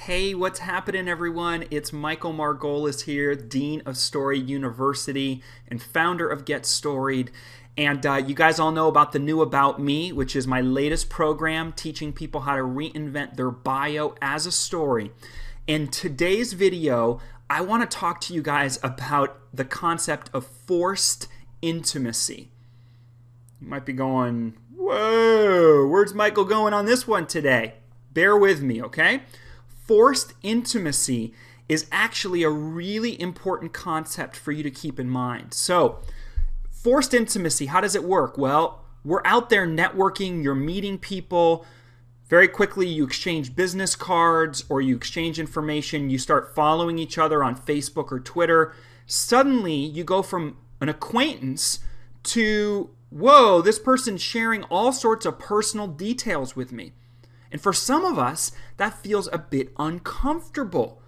Hey, what's happening, everyone? It's Michael Margolis here, Dean of Story University and founder of Get Storied. And you guys all know about the new About Me, which is my latest program teaching people how to reinvent their bio as a story. In today's video, I want to talk to you guys about the concept of forced intimacy. You might be going, whoa, where's Michael going on this one today? Bear with me, okay? Forced intimacy is actually a really important concept for you to keep in mind. So, forced intimacy, how does it work? Well, we're out there networking, you're meeting people. Very quickly, you exchange business cards or you exchange information. You start following each other on Facebook or Twitter. Suddenly, you go from an acquaintance to, whoa, this person's sharing all sorts of personal details with me. And for some of us, that feels a bit uncomfortable.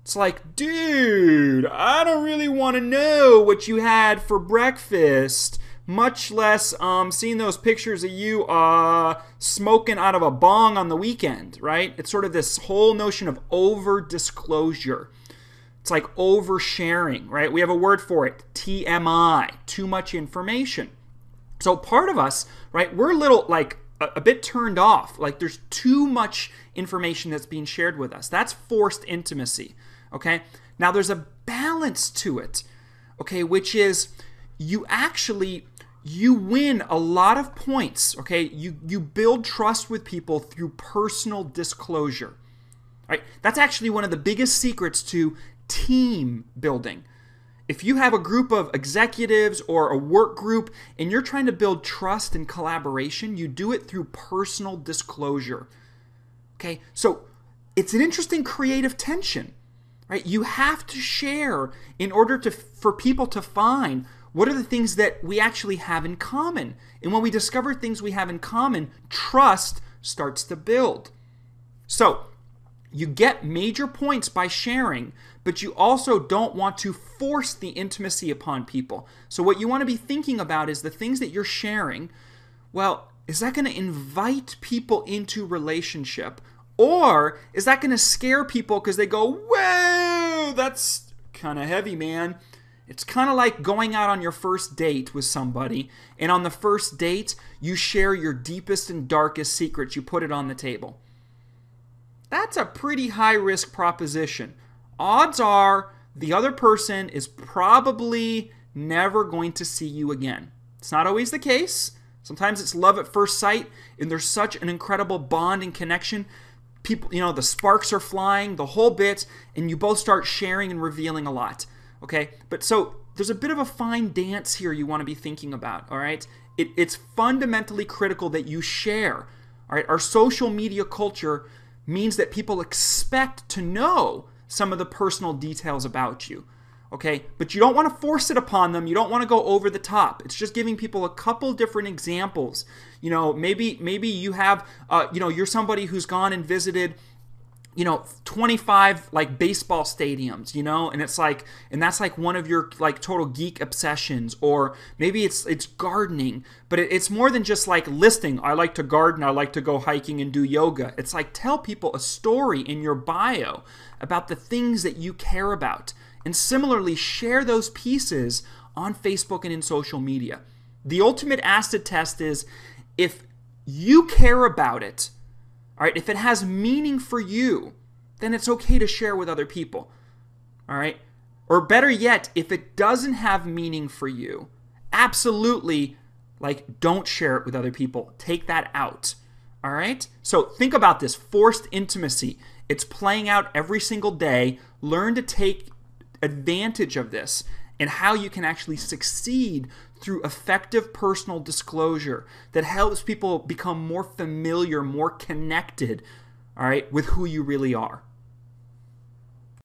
It's like, dude, I don't really want to know what you had for breakfast, much less seeing those pictures of you smoking out of a bong on the weekend, right? It's sort of this whole notion of over-disclosure. It's like oversharing, right? We have a word for it, TMI, too much information. So part of us, right, we're a little like a bit turned off, like there's too much information that's being shared with us. That's forced intimacy, okay? Now there's a balance to it, okay, which is you win a lot of points, okay? You build trust with people through personal disclosure, right? That's actually one of the biggest secrets to team building. If you have a group of executives or a work group and you're trying to build trust and collaboration, you do it through personal disclosure. Okay, so it's an interesting creative tension, right? You have to share in order for people to find what are the things that we actually have in common. And when we discover things we have in common, trust starts to build. So you get major points by sharing, but you also don't want to force the intimacy upon people. So what you want to be thinking about is the things that you're sharing. Well, is that going to invite people into relationship? Or is that going to scare people because they go, whoa, that's kind of heavy, man. It's kind of like going out on your first date with somebody, and on the first date, you share your deepest and darkest secrets. You put it on the table. That's a pretty high-risk proposition. Odds are the other person is probably never going to see you again. It's not always the case. Sometimes it's love at first sight, and there's such an incredible bond and connection. People, the sparks are flying, the whole bit, and you both start sharing and revealing a lot. Okay? But so there's a bit of a fine dance here you want to be thinking about, all right? It's fundamentally critical that you share. All right? Our social media culture means that people expect to know some of the personal details about you, okay? But you don't want to force it upon them. You don't want to go over the top. It's just giving people a couple different examples. Maybe you have, you're somebody who's gone and visited, 25 like baseball stadiums, and it's like, and that's like one of your like total geek obsessions. Or maybe it's gardening, but it's more than just like listing, I like to garden, I like to go hiking and do yoga. It's like tell people a story in your bio about the things that you care about. And similarly, share those pieces on Facebook and in social media. The ultimate acid test is if you care about it, all right, if it has meaning for you, then it's okay to share with other people. All right? Or better yet, if it doesn't have meaning for you, absolutely, don't share it with other people. Take that out. All right? So think about this forced intimacy. It's playing out every single day. Learn to take advantage of this and how you can actually succeed through effective personal disclosure that helps people become more familiar, more connected, all right, with who you really are.